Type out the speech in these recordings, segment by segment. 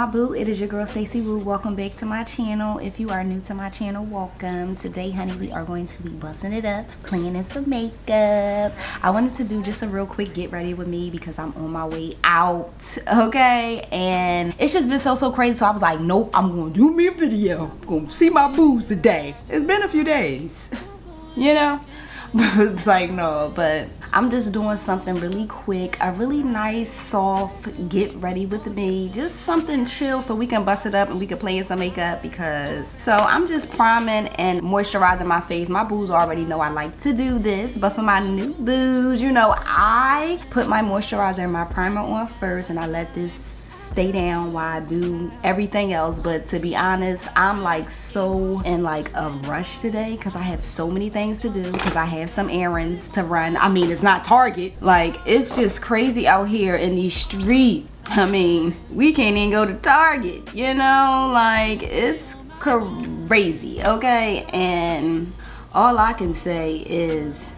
my boo? It is your girl Stacy Woo. Welcome back to my channel. If you are new to my channel, welcome. Today, honey, we are going to be busting it up, cleaning some makeup. I wanted to do just a real quick get ready with me because I'm on my way out, okay? And it's just been so crazy, so I was like, nope, I'm gonna do me a video. I'm gonna see my boos today. It's been a few days, you know? It's like, no, but I'm just doing something really quick, a really nice, soft get ready with me, just something chill so we can bust it up and we can play in some makeup so I'm just priming and moisturizing my face. My boos already know I like to do this, but for my new boos, you know, I put my moisturizer and my primer on first and I let this stay down while I do everything else. But to be honest, I'm like so in like a rush today because I have so many things to do, because I have some errands to run. I mean, it's not Target, like it's just crazy out here in these streets. I mean, we can't even go to Target, you know, like it's crazy, okay? And all I can say is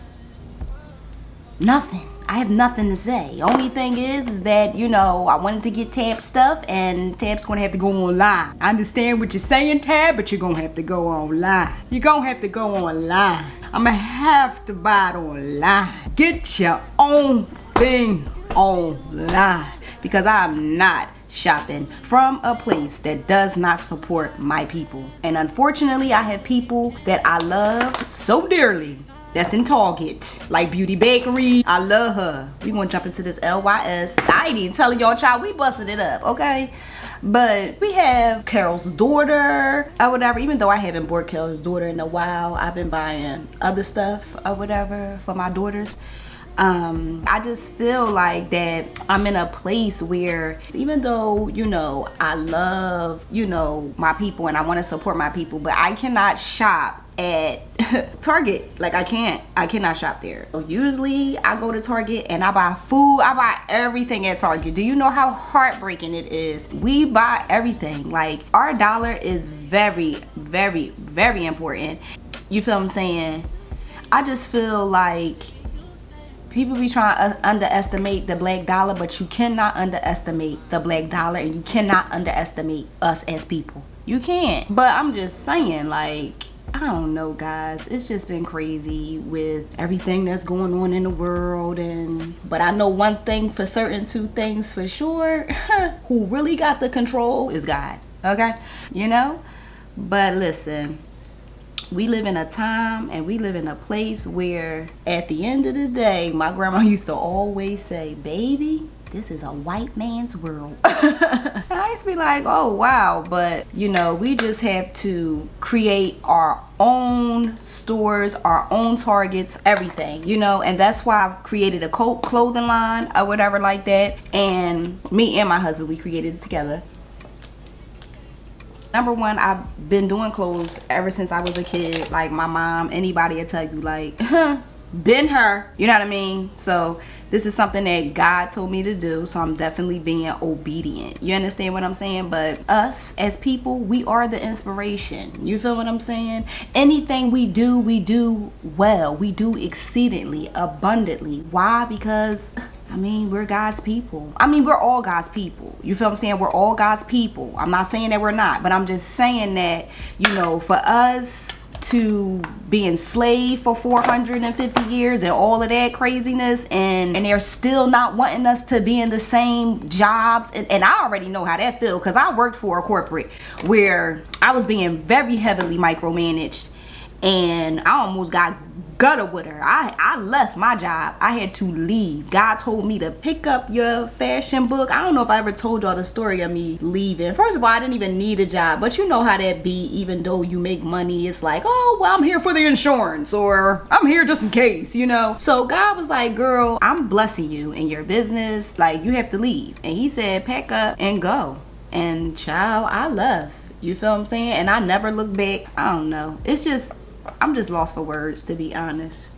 nothing. I have nothing to say. Only thing is that, you know, I wanted to get Tab stuff and Tab's gonna have to go online. I understand what you're saying, Tab, but you're gonna have to go online. You're gonna have to go online. I'm gonna have to buy it online. Get your own thing online because I'm not shopping from a place that does not support my people. And unfortunately, I have people that I love so dearly that's in Target, like Beauty Bakery. I love her. We gonna jump into this LYS. I ain't even telling y'all, child, we busted it up, okay? But we have Carol's daughter or whatever. Even though I haven't bought Carol's daughter in a while, I've been buying other stuff or whatever for my daughters. I just feel like that I'm in a place where even though, you know, I love, you know, my people and I want to support my people, but I cannot shop at Target. Like I cannot shop there. So usually I go to Target and I buy food, I buy everything at Target. Do you know how heartbreaking it is? We buy everything. Like our dollar is very important. You feel what I'm saying? I just feel like people be trying to underestimate the black dollar, but you cannot underestimate the black dollar and you cannot underestimate us as people. You can't. But I'm just saying, like, I don't know, guys. It's just been crazy with everything that's going on in the world. But I know one thing for certain, two things for sure. Who really got the control is God. Okay? You know? But listen, we live in a time and we live in a place where at the end of the day, my grandma used to always say, baby, this is a white man's world. I used to be like, oh wow, but you know, we just have to create our own stores, our own Targets, everything, you know. And that's why I've created a clothing line or whatever like that. And me and my husband, we created it together. Number one, I've been doing clothes ever since I was a kid. Like my mom, anybody will tell you, like, been her, you know what I mean? So this is something that God told me to do, so I'm definitely being obedient. You understand what I'm saying? But us as people, we are the inspiration. You feel what I'm saying? Anything we do well. We do exceedingly, abundantly. Why? Because I mean, we're God's people. I mean, we're all God's people. You feel what I'm saying? We're all God's people. I'm not saying that we're not, but I'm just saying that, you know, for us to be enslaved for 450 years and all of that craziness, and they're still not wanting us to be in the same jobs. And I already know how that feels because I worked for a corporate where I was being very heavily micromanaged and I almost got gutter with her. I left my job. I had to leave. God told me to pick up your fashion book. I don't know if I ever told y'all the story of me leaving. First of all, I didn't even need a job, but you know how that be. Even though you make money, it's like, oh well, I'm here for the insurance, or I'm here just in case, you know. So God was like, girl, I'm blessing you in your business, like you have to leave. And he said, pack up and go. And child, I left. You feel what I'm saying? And I never looked back. I don't know, it's just, I'm just lost for words, to be honest.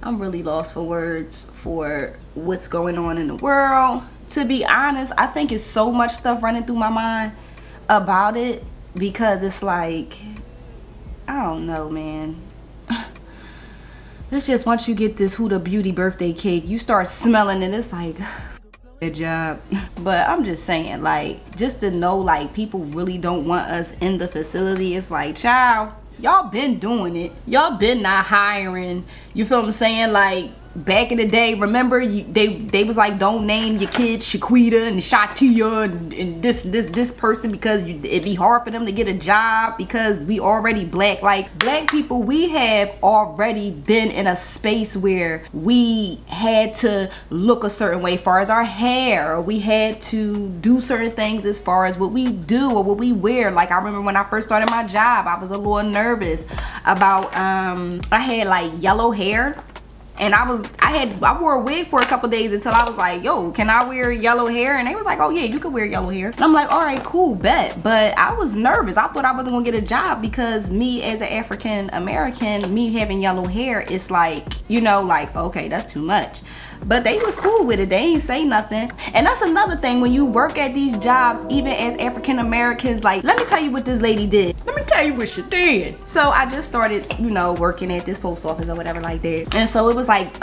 I'm really lost for words for what's going on in the world. To be honest, I think it's so much stuff running through my mind about it because it's like, I don't know, man. It's just once you get this Huda Beauty birthday cake, you start smelling it. It's like, job. But I'm just saying, like, just to know, like, people really don't want us in the facility. It's like, child, y'all been doing it. Y'all been not hiring. You feel what I'm saying? Like, back in the day, remember, they was like, don't name your kids Shaquita and Shatia and this person, because it'd be hard for them to get a job because we already black. Like, black people, we have already been in a space where we had to look a certain way as far as our hair, or we had to do certain things as far as what we do or what we wear. Like, I remember when I first started my job, I was a little nervous about I had like yellow hair. And I wore a wig for a couple days until I was like, yo, can I wear yellow hair? And they was like, oh yeah, you can wear yellow hair. And I'm like, all right, cool, bet. But I was nervous. I thought I wasn't gonna get a job because me as an African American, me having yellow hair, it's like, you know, like, okay, that's too much. But they was cool with it. They ain't say nothing. And that's another thing, when you work at these jobs, even as African Americans, like, let me tell you what this lady did. Let me tell you what she did. So I just started, you know, working at this post office or whatever like that. And so it was like,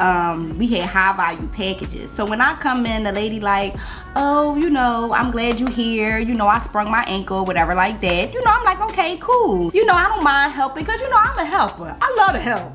we had high value packages. So when I come in, the lady like, oh, you know, I'm glad you here. You know, I sprung my ankle, whatever like that. You know, I'm like, okay, cool. You know, I don't mind helping because, you know, I'm a helper. I love to help.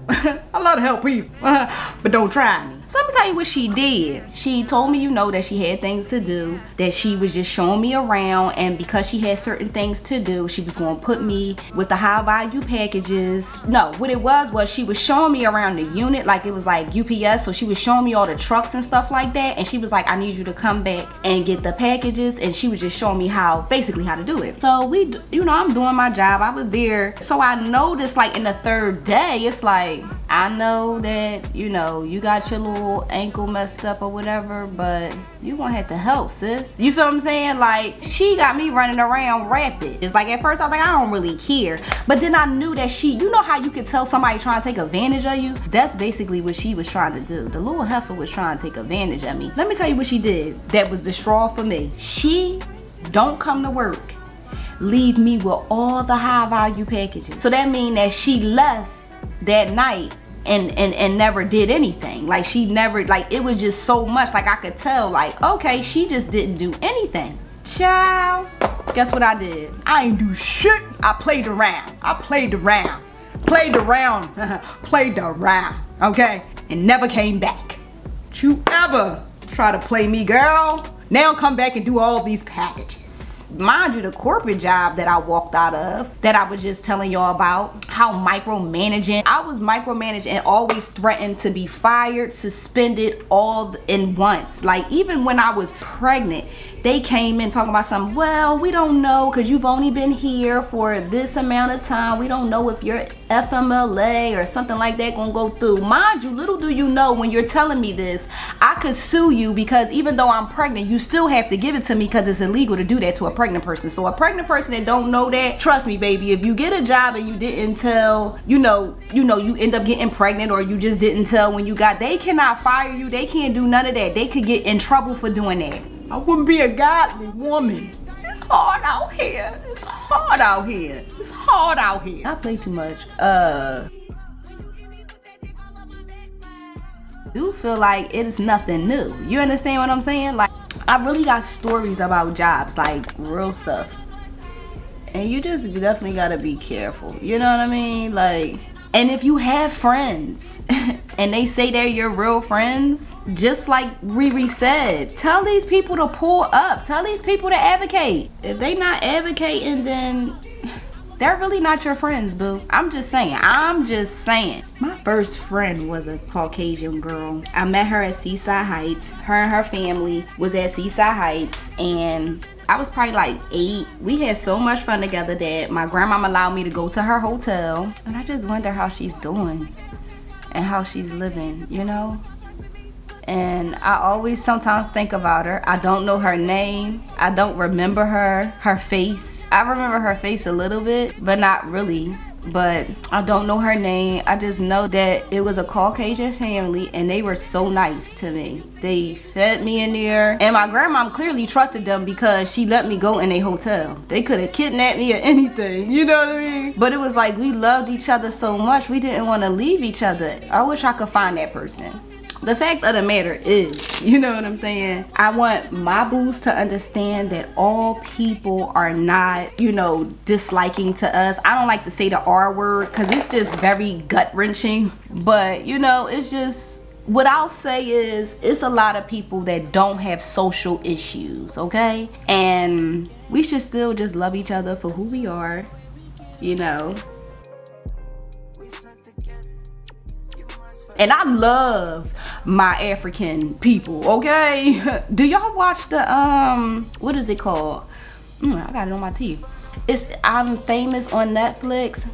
I love to help people. But don't try me. So let me tell you what she did. She told me, you know, that she had things to do, that she was just showing me around, and because she had certain things to do, she was going to put me with the high value packages. No, what it was she was showing me around the unit, like it was like UPS, so she was showing me all the trucks and stuff like that, and she was like, I need you to come back and get the packages, and she was just showing me basically how to do it. So you know, I'm doing my job. I was there. So I noticed, like, in the third day, it's like, I know that, you know, you got your little ankle messed up or whatever, but you gonna have to help, sis. You feel what I'm saying? Like, she got me running around rapid. It's like, at first I was like, I don't really care, but then I knew that you know how you could tell somebody trying to take advantage of you? That's basically what she was trying to do. The little heifer was trying to take advantage of me. Let me tell you what she did that was the straw for me. She don't come to work, leave me with all the high value packages. So that mean that she left that night and never did anything. Like, she never, like, it was just so much, like, I could tell, like, okay, she just didn't do anything. Child, guess what I did? I ain't do shit. I played around. Played around, okay, and never came back. Don't you ever try to play me, girl. Now come back and do all these packages. Mind you, the corporate job that I walked out of, that I was just telling y'all about, how micromanaging. I was micromanaged and always threatened to be fired, suspended, all in once. Like, even when I was pregnant, they came in talking about something, well, we don't know because you've only been here for this amount of time. We don't know if your FMLA or something like that gonna go through. Mind you, little do you know, when you're telling me this, I could sue you, because even though I'm pregnant, you still have to give it to me because it's illegal to do that to a pregnant person. So a pregnant person that don't know that, trust me, baby, if you get a job and you didn't tell, you end up getting pregnant, or you just didn't tell when you got, they cannot fire you. They can't do none of that. They could get in trouble for doing that. I wouldn't be a godly woman. It's hard out here. I play too much. Do feel like it is nothing new. You understand what I'm saying? Like, I really got stories about jobs, like real stuff. And you just definitely gotta be careful. You know what I mean? Like, and if you have friends and they say they're your real friends, just like Riri said, tell these people to pull up. Tell these people to advocate. If they not advocating, then they're really not your friends, boo. I'm just saying. My first friend was a Caucasian girl. I met her at Seaside Heights. Her and her family was at Seaside Heights, and I was probably like 8. We had so much fun together that my grandmama allowed me to go to her hotel, and I just wonder how she's doing and how she's living, you know? And I always sometimes think about her. I don't know her name. I don't remember her face. I remember her face a little bit, but not really. But I don't know her name. I just know that it was a Caucasian family, and they were so nice to me. They fed me in there, and my grandma clearly trusted them because she let me go in a hotel. They could have kidnapped me or anything, you know what I mean? But it was like we loved each other so much, we didn't want to leave each other. I wish I could find that person. the fact of the matter is, you know what I'm saying? I want my boos to understand that all people are not, you know, disliking to us. I don't like to say the R word because it's just very gut-wrenching. But, you know, it's just, what I'll say is, it's a lot of people that don't have social issues, okay? And we should still just love each other for who we are, you know? And I love my African people, okay? Do y'all watch the, what is it called? I got it on my teeth. It's I'm Famous on Netflix.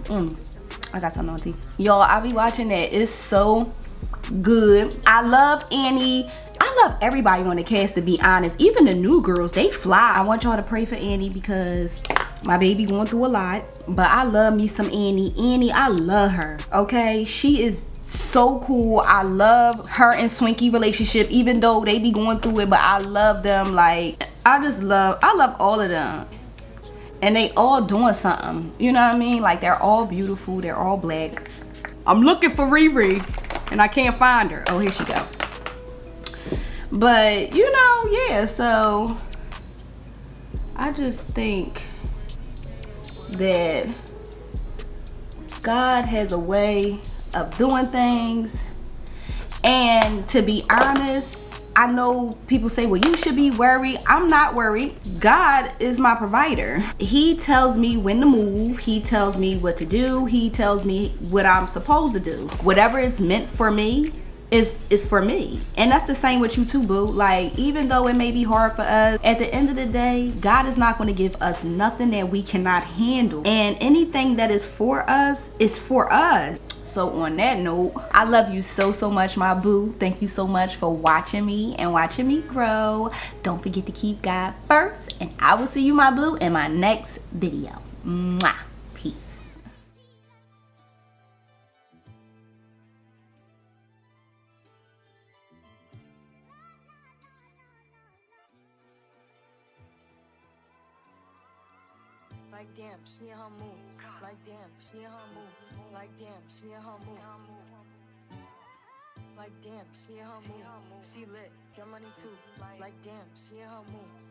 I got something on my teeth. Y'all, I be watching that. It's so good. I love Annie. I love everybody on the cast, to be honest. Even the new girls, they fly. I want y'all to pray for Annie because my baby going through a lot. But I love me some Annie. Annie, I love her, okay? She is so cool. I love her and Swinky relationship, even though they be going through it, but I love them. Like, I love all of them. And they all doing something, you know what I mean? Like, they're all beautiful, they're all black. I'm looking for Riri and I can't find her. Oh, here she go. But, you know, yeah, so I just think that God has a way of doing things. And to be honest, I know people say, well, you should be worried. I'm not worried. God is my provider. He tells me when to move. He tells me what to do. He tells me what I'm supposed to do. Whatever is meant for me is for me. And that's the same with you too, boo. Like, even though it may be hard for us, at the end of the day, God is not going to give us nothing that we cannot handle. And anything that is for us is for us. So on that note, I love you so much, my boo. Thank you so much for watching me and watching me grow. Don't forget to keep God first, and I will see you, my boo, in my next video. Mwah. Peace. Like damn, she in her move. Like damn, she in her move. Like damn, she in her move. Like damn, she in her move. She lit, your money too. Like damn, she in her move.